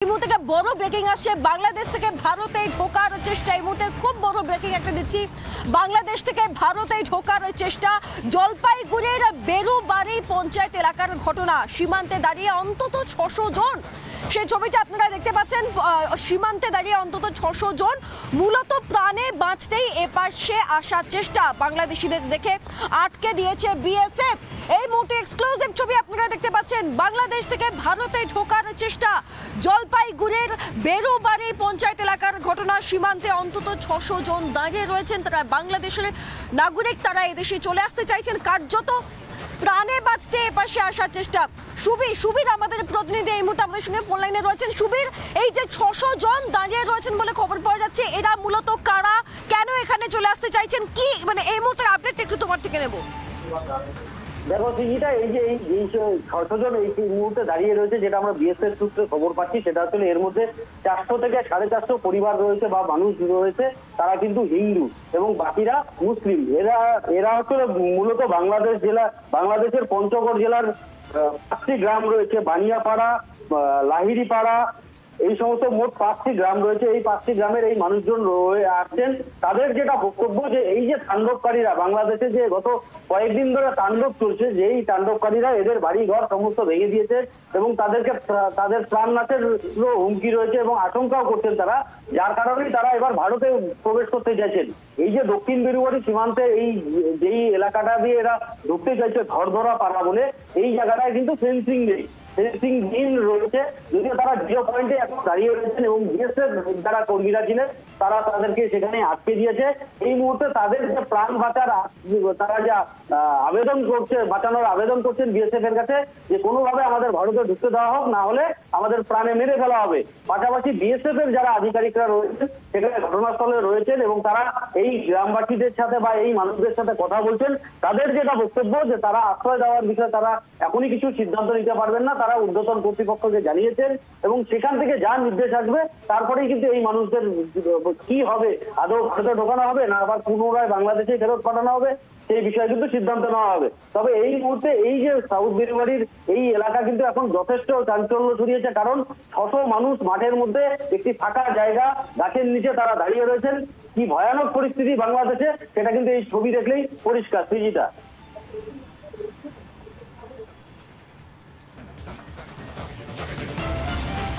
এই মুহূর্তে একটা বড় ব্রেকিং আসছে বাংলাদেশ থেকে ভারতে ঢোকার চেষ্টা। এই মুহূর্তে খুব বড় ব্রেকিং একটা দিচ্ছি। বাংলাদেশ থেকে ভারতে ঢোকার চেষ্টা, জলপাইগুড়ির বেরুবাড়ি পঞ্চায়েত এলাকার ঘটনা। সীমান্তে দাঁড়িয়ে অন্তত 600 জন, সেই ছবিটা আপনারা দেখতে পাচ্ছেন। সীমান্তে দাঁড়িয়ে অন্তত 600 জন মূলত প্রাণে বাঁচতেই এপাশে আসার চেষ্টা। বাংলাদেশিদের দেখে আটকে দিয়েছে বিএসএফ। এই মুহূর্তে এক্সক্লুসিভ ছবি আপনারা দেখতে পাচ্ছেন। বাংলাদেশ থেকে ভারতে ঢোকার চেষ্টা, জলপাইগুড়ির বেরুবাড়ি পঞ্চায়েত এলাকার ঘটনা। সীমান্তে অন্তত 600 জন দাঁড়িয়ে রয়েছেন, তারা বাংলাদেশের নাগরিক, তারা এদেশে চলে আসতে চাইছেন। কার্যত প্রাণে বাঁচতে এপাশে আসার চেষ্টা। সুবীর আমাদের প্রতিনিধি এই মুহূর্তে আমাদের সঙ্গে ফোন লাইনে রয়েছেন। সুবীর, এই যে 600 জন দাঁড়িয়ে রয়েছেন বলে খবর পাওয়া যাচ্ছে, এরা মূলত কারা, কেন এখানে চলে আসতে চাইছেন, কি মানে এই মুহূর্তে আপডেট একটু তোমার থেকে নেব। দেখো সিজিটা, এই যে এই 600 জন এই মুহূর্তে দাঁড়িয়ে রয়েছে, যেটা আমরা বিএসএফ সূত্রে খবর পাচ্ছি, সেটা আসলে এর মধ্যে 400 থেকে 450 পরিবার রয়েছে বা মানুষ রয়েছে, তারা কিন্তু হিন্দু এবং বাকিরা মুসলিম। এরা আসলে মূলত বাংলাদেশের পঞ্চগড় জেলার 5টি গ্রাম রয়েছে, বানিয়াপাড়া, লাহিড়িপাড়া, এই সমস্ত মোট 5টি গ্রাম রয়েছে। এই 5টি গ্রামের এই মানুষজন আসছেন। তাদের যেটা বক্তব্য, যে এই যে তাণ্ডবকারীরা, বাংলাদেশে যে গত কয়েকদিন ধরে তাণ্ডব চলছে, যে এই তাণ্ডবকারীরা এদের বাড়ি ঘর সমস্ত ভেঙে দিয়েছে এবং তাদের প্রাণনাশের হুমকি রয়েছে এবং আশঙ্কাও করছেন তারা, যার কারণেই তারা এবার ভারতে প্রবেশ করতে চাইছেন। এই যে দক্ষিণ বেরুবাড়ি সীমান্তে যেই এলাকাটা দিয়ে এরা ঢুকতে চাইছে, ধরধরা পাড়া বলে, এই জায়গাটায় কিন্তু ফেন্সিং নেই, ফেন্সিং বিহীন রয়েছে। যদিও তারা 0 পয়েন্টে এখন দাঁড়িয়ে রয়েছেন এবং বিএসএফ যারা কর্মীরা ছিলেন তারা তাদেরকে সেখানে আটকে দিয়েছে। এই মুহূর্তে তাদের যে প্রাণ বাঁচার, তারা যা বাঁচানোর আবেদন করছেন বিএসএফ এর কাছে, যে কোনোভাবে আমাদের ভারতে ঢুকতে দেওয়া হোক, না হলে আমাদের প্রাণে মেরে ফেলা হবে। পাশাপাশি বিএসএফ এর যারা আধিকারিকরা রয়েছেন সেখানে ঘটনাস্থলে রয়েছেন এবং তারা এই গ্রামবাসীদের সাথে বা এই মানুষদের সাথে কথা বলছেন। তাদের যেটা বক্তব্য, যে তারা আশ্রয় দেওয়ার বিষয়ে তারা এখনই কিছু সিদ্ধান্ত নিতে পারবেন না, তারা ঊর্ধ্বতন কর্তৃপক্ষকে জানিয়েছেন এবং সেখান থেকে যা নির্দেশ আসবে তারপরেই কিন্তু এই মানুষদের কি হবে, আদৌ ভারতে ঢোকানো হবে না আবার পুনরায় বাংলাদেশে ফেরত পাঠানো হবে, সেই বিষয়ে কিন্তু সিদ্ধান্ত নেওয়া হবে। তবে এই মুহূর্তে এই যে সাউথ বেরুবাড়ির এই এলাকা কিন্তু এখন যথেষ্ট চাঞ্চল্য ছড়িয়েছে, কারণ 600 মানুষ মাঠের মধ্যে একটি ফাঁকা জায়গা, গাছের নিচে তারা দাঁড়িয়ে রয়েছেন। কি ভয়ানক পরিস্থিতি বাংলাদেশে, সেটা কিন্তু এই ছবি দেখলেই পরিষ্কার। সৃজিতা,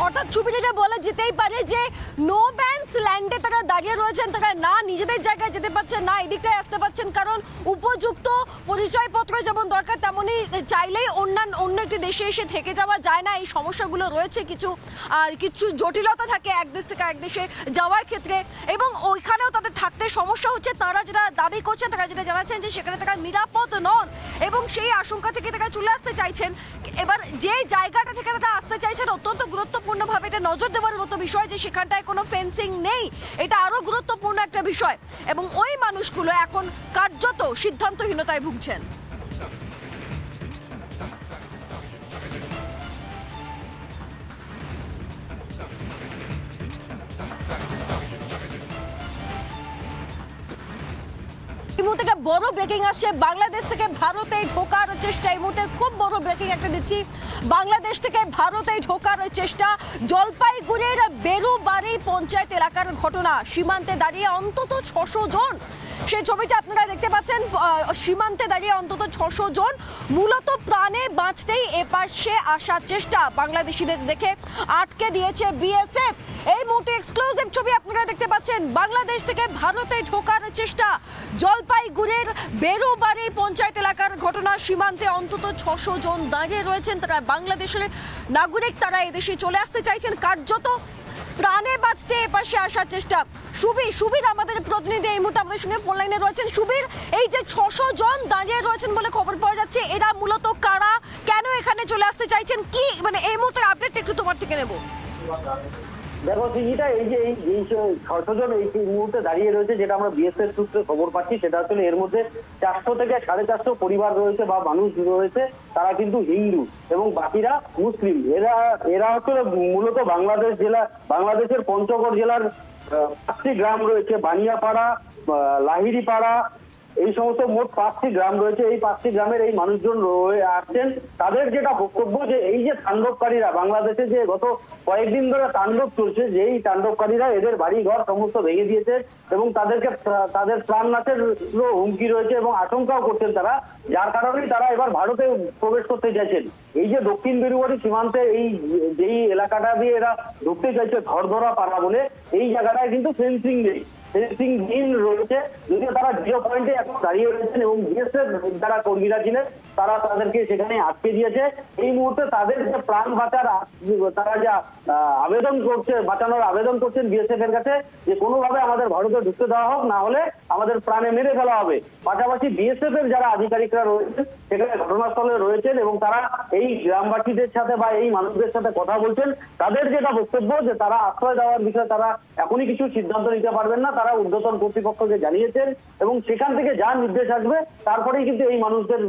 অর্থাৎ ছবিটা বলা যেতেই পারে যে নো ব্যান্স ল্যান্ডে তারা দাঁড়িয়ে রয়েছেন, তারা না নিজেদের জায়গায় যেতে পারছেন, না এদিকটায় আসতে পারছেন, কারণ উপযুক্ত পরিচয়পত্র যেমন দরকার তেমনই চাইলেই অন্য একটি দেশে এসে থেকে যাওয়া যায় না। এই সমস্যাগুলো রয়েছে, কিছু জটিলতা থাকে এক দেশ থেকে এক দেশে যাওয়ার ক্ষেত্রে, এবং ওইখানেও তাদের থাকতে সমস্যা হচ্ছে। তারা যেটা দাবি করছেন, তারা যেটা জানাচ্ছেন যে সেখানে তারা নিরাপদ নন এবং সেই আশঙ্কা থেকে তারা চলে আসতে চাইছেন। এবার যে জায়গাটা থেকে তারা আসতে চাইছেন অত্যন্ত গুরুত্বপূর্ণভাবে এটা নজর দেওয়ার মতো বিষয়, যে সেখানটায় কোনো ফেন্সিং নেই, এটা আরো গুরুত্বপূর্ণ একটা বিষয়। এবং ওই মানুষগুলো এখন কার্যত সিদ্ধান্তহীনতায় ভুগছেন। এই মুহূর্তে একটা বড় ব্রেকিং আসছে বাংলাদেশ থেকে ভারতে ঢোকার চেষ্টা। এই মুহূর্তে খুব বড় ব্রেকিং একটা দিচ্ছি। বাংলাদেশ থেকে ভারতে ঢোকার চেষ্টা, জলপাইগুড়ির বেরুবাড়ি পঞ্চায়েত এলাকার ঘটনা। সীমান্তে দাঁড়িয়ে অন্তত 600 জন, সেই ছবিটা আপনারা দেখতে পাচ্ছেন। সীমান্তে দাঁড়িয়ে অন্তত 600 জন মূলত প্রাণে বাঁচতেই এপাশে আসার চেষ্টা। বাংলাদেশিদের দেখে আটকে দিয়েছে বিএসএফ। এই মুহূর্তে এক্সক্লুসিভ ছবি আপনারা দেখতে পাচ্ছেন। বাংলাদেশ থেকে ভারতে ঢোকার চেষ্টা, জলপাইগুড়ির বেরুবাড়ি পঞ্চায়েত এলাকার ঘটনা। সীমান্তে অন্তত 600 জন দাঁড়িয়ে রয়েছেন, তারা বাংলাদেশের নাগরিক, তারা এদেশে চলে আসতে চাইছেন। কার্যত প্রাণে বাঁচতে এপাশে আসার চেষ্টা। সুবীর আমাদের প্রতিনিধি এই মুহূর্তে আমাদের সঙ্গে ফোন লাইনে রয়েছেন। সুবীর, এই যে 600 জন দাঁড়িয়ে রয়েছেন বলে খবর পাওয়া যাচ্ছে, এরা মূলত কারা, কেন এখানে চলে আসতে চাইছেন, কি মানে এই মুহূর্তে আপডেট একটু তোমার থেকে নেব। দেখো সিজিটা, এই যে এই 600 জন এই মুহূর্তে দাঁড়িয়ে রয়েছে, যেটা আমরা বিএসএফ সূত্রে খবর পাচ্ছি, সেটা আসলে এর মধ্যে 400 থেকে 450 পরিবার রয়েছে বা মানুষ রয়েছে, তারা কিন্তু হিন্দু এবং বাকিরা মুসলিম। এরা আসলে মূলত বাংলাদেশের পঞ্চগড় জেলার 5টি গ্রাম রয়েছে, বানিয়াপাড়া, লাহিড়িপাড়া, এই সমস্ত মোট 5টি গ্রাম রয়েছে, এই 5টি গ্রামের এই মানুষজন আসছেন। তাদের যেটা বক্তব্য যে এই যে তাণ্ডবকারীরা বাংলাদেশে যে গত কয়েকদিন ধরে তাণ্ডব চলছে, যেই তাণ্ডবকারীরা এদের বাড়ি ঘর সমস্ত ভেঙে দিয়েছে এবং তাদের প্রাণনাশের হুমকি রয়েছে এবং আশঙ্কাও করছেন তারা, যার কারণেই তারা এবার ভারতে প্রবেশ করতে চাইছেন। এই যে দক্ষিণ বেরুবাড়ি সীমান্তে এই যেই এলাকাটা দিয়ে এরা ঢুকতে চাইছে ধরধরা পাড়া বলে, এই জায়গাটায় কিন্তু ফেন্সিং নেই, ফেন্সিং দিন রয়েছে, যদিও তারা 0 পয়েন্টে এখন দাঁড়িয়ে রয়েছেন এবং বিএসএফ যারা কর্মীরা ছিলেন তারা তাদেরকে সেখানে আটকে দিয়েছে। এই মুহূর্তে তাদের যে প্রাণ বাঁচার তারা যা আবেদন করছে, বাঁচানোর আবেদন করছেন বিএসএফ এর কাছে যে কোনোভাবে আমাদের ভারতে ঢুকতে দেওয়া হোক, না হলে আমাদের প্রাণে মেরে ফেলা হবে। পাশাপাশি বিএসএফ এর যারা আধিকারিকরা রয়েছেন সেখানে ঘটনাস্থলে রয়েছেন এবং তারা এই গ্রামবাসীদের সাথে বা এই মানুষদের সাথে কথা বলছেন। তাদের যেটা বক্তব্য যে তারা আশ্রয় দেওয়ার বিষয়ে তারা এখনই কিছু সিদ্ধান্ত নিতে পারবেন না, তারা ঊর্ধ্বতন কর্তৃপক্ষকে জানিয়েছেন এবং সেখান থেকে যা নির্দেশ আসবে তারপরেই কিন্তু এই মানুষদের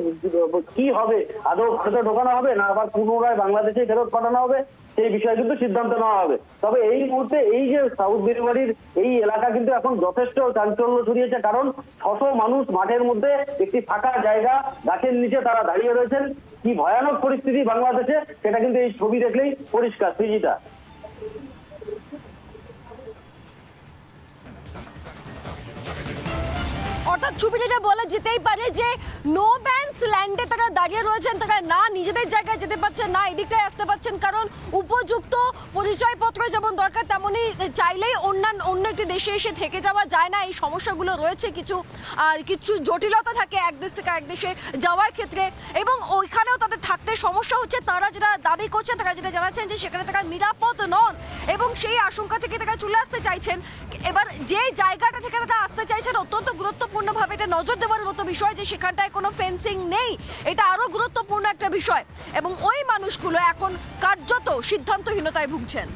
কি হবে, আদৌ ভারতে ঢোকানো হবে না আবার পুনরায় বাংলাদেশে ফেরত পাঠানো হবে, সেই বিষয়ে কিন্তু সিদ্ধান্ত নেওয়া হবে। তবে এই মুহূর্তে এই যে সাউথ বেরুবাড়ির এই এলাকা কিন্তু এখন যথেষ্ট চাঞ্চল্য ছড়িয়েছে, কারণ 600 মানুষ মাঠের মধ্যে একটি ফাঁকা জায়গা গাছের নিচে তারা দাঁড়িয়ে রয়েছেন। কি ভয়ানক পরিস্থিতি বাংলাদেশে সেটা কিন্তু এই ছবি দেখলেই পরিষ্কার। সৃজিতা, অর্থাৎ ছবিটা বলা যেতেই পারে যে নো ব্যান্স ল্যান্ডে তারা দাঁড়িয়ে রয়েছেন, তারা না নিজেদের জায়গায় যেতে পারছেন না এদিকটায় আসতে পারছেন, কারণ উপযুক্ত পরিচয়পত্র যেমন দরকার তেমনই চাইলেই অন্য একটি দেশে এসে থেকে যাওয়া যায় না। এই সমস্যাগুলো রয়েছে, কিছু জটিলতা থাকে এক দেশ থেকে এক দেশে যাওয়ার ক্ষেত্রে এবং ওইখানেও তাদের থাকতে সমস্যা হচ্ছে। তারা যেটা দাবি করছেন, তারা যেটা জানাচ্ছেন যে সেখানে তারা নিরাপদ নন এবং সেই আশঙ্কা থেকে তারা চলে আসতে চাইছেন। এবার যে জায়গাটা থেকে তারা আসতে চাইছেন অত্যন্ত গুরুত্বপূর্ণভাবে এটা নজর দেওয়ার মতো বিষয় যে সেখানটায় কোনো ফেন্সিং নেই, এটা আরো গুরুত্বপূর্ণ একটা বিষয় এবং ওই মানুষগুলো এখন কার্যত সিদ্ধান্তহীনতায় ভুগছেন।